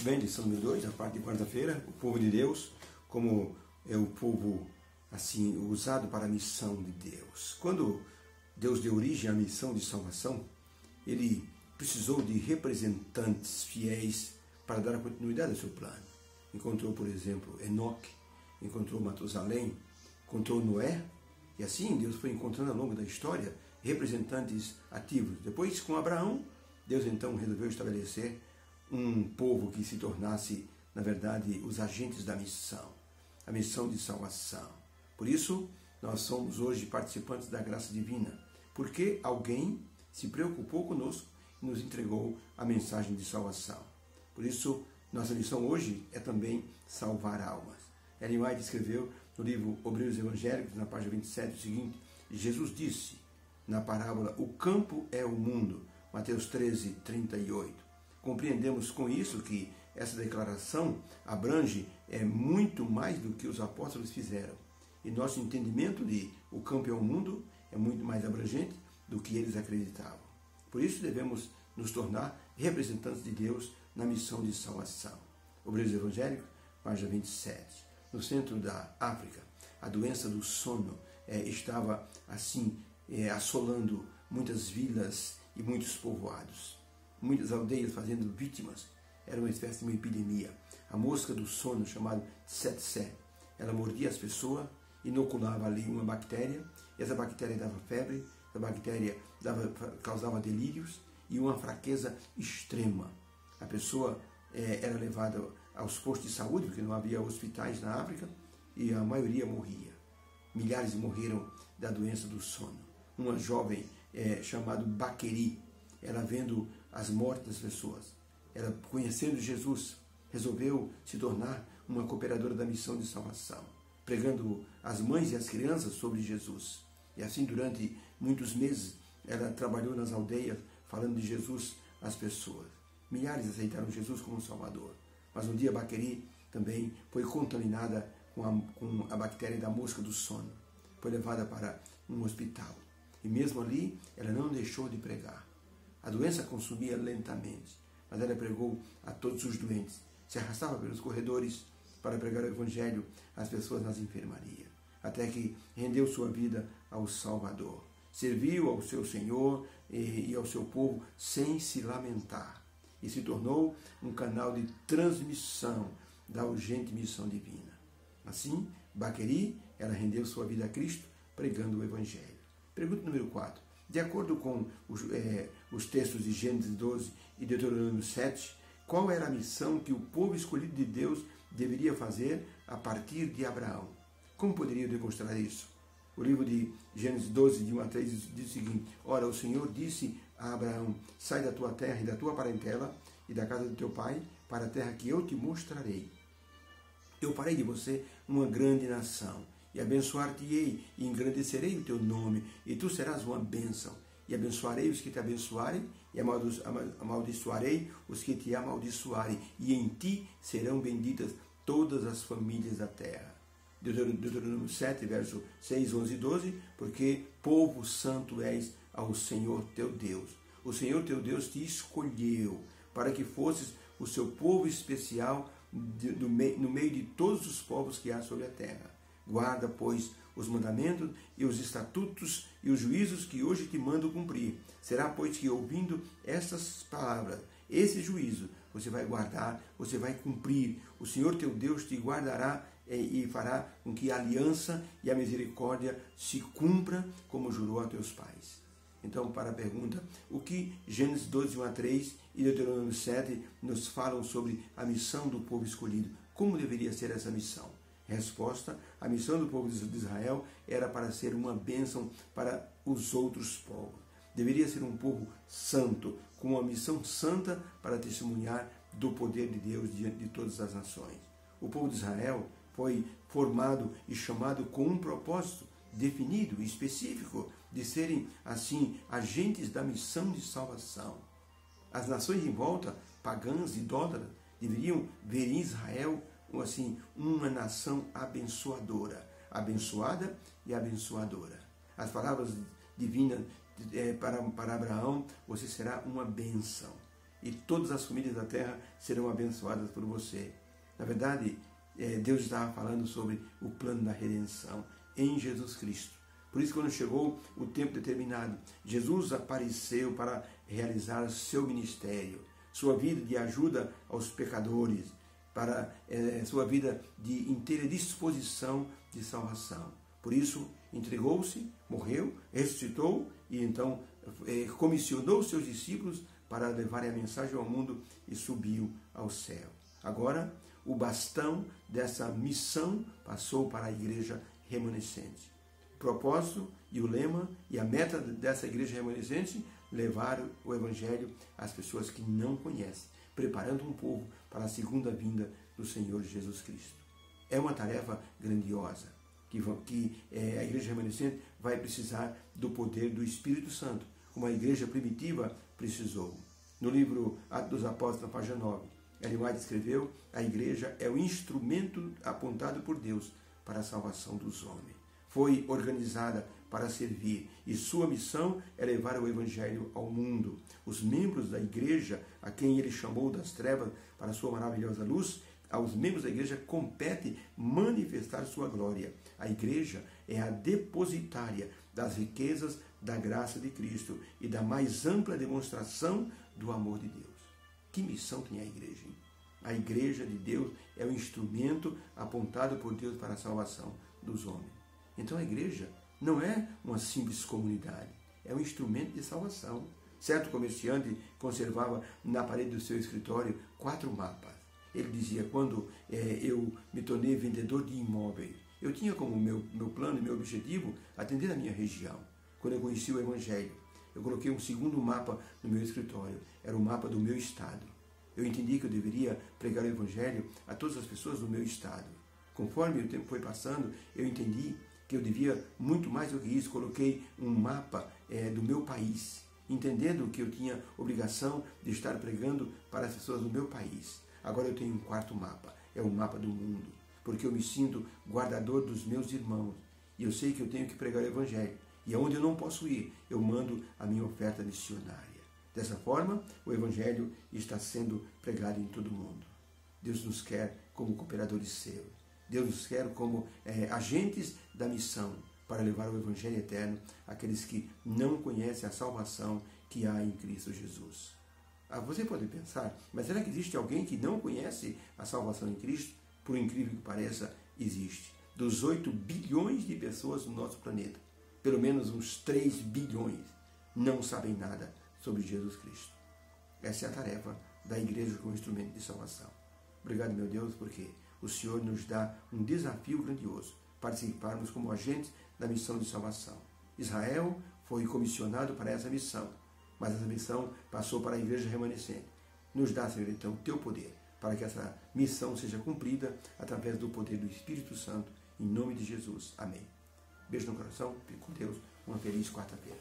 Bem, lição número 2, a parte de quarta-feira, o povo de Deus, como é o povo assim usado para a missão de Deus. Quando Deus deu origem à missão de salvação, ele precisou de representantes fiéis para dar a continuidade ao seu plano. Encontrou, por exemplo, Enoque, encontrou Matusalém, encontrou Noé, e assim Deus foi encontrando ao longo da história representantes ativos. Depois, com Abraão, Deus então resolveu estabelecer um povo que se tornasse, na verdade, os agentes da missão, a missão de salvação. Por isso, nós somos hoje participantes da graça divina, porque alguém se preocupou conosco e nos entregou a mensagem de salvação. Por isso, nossa missão hoje é também salvar almas. Ellen White escreveu no livro Obreiros Evangélicos, na página 27, o seguinte: Jesus disse na parábola, o campo é o mundo, Mateus 13, 38. Compreendemos com isso que essa declaração abrange muito mais do que os apóstolos fizeram. E nosso entendimento de o campo é o mundo é muito mais abrangente do que eles acreditavam. Por isso devemos nos tornar representantes de Deus na missão de salvação. Obreiros Evangélicos, página 27. No centro da África, a doença do sono estava assim assolando muitas vilas e muitos povoados. Muitas aldeias fazendo vítimas. Era uma espécie de uma epidemia. A mosca do sono, chamada tsetse, ela mordia as pessoas, inoculava ali uma bactéria, e essa bactéria dava febre, essa bactéria causava delírios e uma fraqueza extrema. A pessoa era levada aos postos de saúde, porque não havia hospitais na África, e a maioria morria. Milhares morreram da doença do sono. Uma jovem chamada Baqueri, ela vendo as mortes das pessoas, ela conhecendo Jesus, resolveu se tornar uma cooperadora da missão de salvação, pregando às mães e às crianças sobre Jesus. E assim, durante muitos meses, ela trabalhou nas aldeias, falando de Jesus às pessoas. Milhares aceitaram Jesus como Salvador. Mas um dia, Baqueri também foi contaminada com a bactéria da mosca do sono. Foi levada para um hospital. E mesmo ali, ela não deixou de pregar. A doença consumia lentamente, mas ela pregou a todos os doentes. Se arrastava pelos corredores para pregar o Evangelho às pessoas nas enfermarias, até que rendeu sua vida ao Salvador. Serviu ao seu Senhor e ao seu povo sem se lamentar, e se tornou um canal de transmissão da urgente missão divina. Assim, Baqueri, ela rendeu sua vida a Cristo, pregando o Evangelho. Pergunta número 4. De acordo com os textos de Gênesis 12 e Deuteronômio 7, qual era a missão que o povo escolhido de Deus deveria fazer a partir de Abraão? Como poderia demonstrar isso? O livro de Gênesis 12, de 1 a 3, diz o seguinte: Ora, o Senhor disse a Abraão, sai da tua terra e da tua parentela e da casa do teu pai para a terra que eu te mostrarei. Eu farei de você uma grande nação, e abençoar-te-ei, e engrandecerei o teu nome, e tu serás uma bênção. E abençoarei os que te abençoarem, e amaldiçoarei os que te amaldiçoarem, e em ti serão benditas todas as famílias da terra. Deuteronômio 7, verso 6, 11 e 12, porque povo santo és ao Senhor teu Deus. O Senhor teu Deus te escolheu para que fosses o seu povo especial no meio de todos os povos que há sobre a terra. Guarda, pois, os mandamentos e os estatutos e os juízos que hoje te mando cumprir. Será, pois, que ouvindo estas palavras, esse juízo, você vai guardar, você vai cumprir. O Senhor teu Deus te guardará e fará com que a aliança e a misericórdia se cumpra como jurou a teus pais. Então, para a pergunta, o que Gênesis 12, 1 a 3 e Deuteronômio 7 nos falam sobre a missão do povo escolhido? Como deveria ser essa missão? Resposta: a missão do povo de Israel era para ser uma bênção para os outros povos. Deveria ser um povo santo, com uma missão santa para testemunhar do poder de Deus diante de todas as nações. O povo de Israel foi formado e chamado com um propósito definido e específico de serem, assim, agentes da missão de salvação. As nações em volta, pagãs e idólatras, deveriam ver em Israel assim, uma nação abençoadora, abençoada e abençoadora. As palavras divinas para Abraão, você será uma bênção. e todas as famílias da terra serão abençoadas por você. Na verdade, Deus estava falando sobre o plano da redenção em Jesus Cristo. Por isso, quando chegou o tempo determinado, Jesus apareceu para realizar seu ministério, sua vida de ajuda aos pecadores, para sua vida de inteira disposição de salvação. Por isso, entregou-se, morreu, ressuscitou e então comissionou seus discípulos para levarem a mensagem ao mundo e subiu ao céu. Agora, o bastão dessa missão passou para a igreja remanescente. O propósito e o lema e a meta dessa igreja remanescente, levar o evangelho às pessoas que não conhecem, preparando um povo para a segunda vinda do Senhor Jesus Cristo. É uma tarefa grandiosa, que a igreja remanescente vai precisar do poder do Espírito Santo, como a igreja primitiva precisou. No livro Atos dos Apóstolos, na página 9, Ellen White escreveu: a igreja é o instrumento apontado por Deus para a salvação dos homens. Foi organizada para servir e sua missão é levar o evangelho ao mundo. Os membros da igreja, a quem ele chamou das trevas para a sua maravilhosa luz, aos membros da igreja compete manifestar sua glória. A igreja é a depositária das riquezas da graça de Cristo e da mais ampla demonstração do amor de Deus. Que missão tem a igreja, hein? A igreja de Deus é o instrumento apontado por Deus para a salvação dos homens. Então a igreja não é uma simples comunidade, é um instrumento de salvação. Certo comerciante conservava na parede do seu escritório 4 mapas. Ele dizia: quando eu me tornei vendedor de imóveis, eu tinha como meu plano e meu objetivo atender a minha região. Quando eu conheci o Evangelho, eu coloquei um segundo mapa no meu escritório, era o mapa do meu estado. Eu entendi que eu deveria pregar o Evangelho a todas as pessoas do meu estado. Conforme o tempo foi passando, eu entendi que eu devia muito mais do que isso. Coloquei um mapa do meu país, entendendo que eu tinha obrigação de estar pregando para as pessoas do meu país. Agora eu tenho um 4º mapa, é o mapa do mundo, porque eu me sinto guardador dos meus irmãos e eu sei que eu tenho que pregar o Evangelho. E aonde eu não posso ir, eu mando a minha oferta missionária. Dessa forma, o Evangelho está sendo pregado em todo o mundo. Deus nos quer como cooperadores seus. Deus nos quer como agentes da missão para levar o Evangelho eterno àqueles que não conhecem a salvação que há em Cristo Jesus. Você pode pensar, mas será que existe alguém que não conhece a salvação em Cristo? Por incrível que pareça, existe. Dos 8 bilhões de pessoas no nosso planeta, pelo menos uns 3 bilhões não sabem nada sobre Jesus Cristo. Essa é a tarefa da igreja como instrumento de salvação. Obrigado, meu Deus, porque o Senhor nos dá um desafio grandioso, participarmos como agentes da missão de salvação. Israel foi comissionado para essa missão, mas essa missão passou para a igreja remanescente. Nos dá, Senhor, então, o teu poder, para que essa missão seja cumprida através do poder do Espírito Santo, em nome de Jesus. Amém. Beijo no coração, fique com Deus, uma feliz quarta-feira.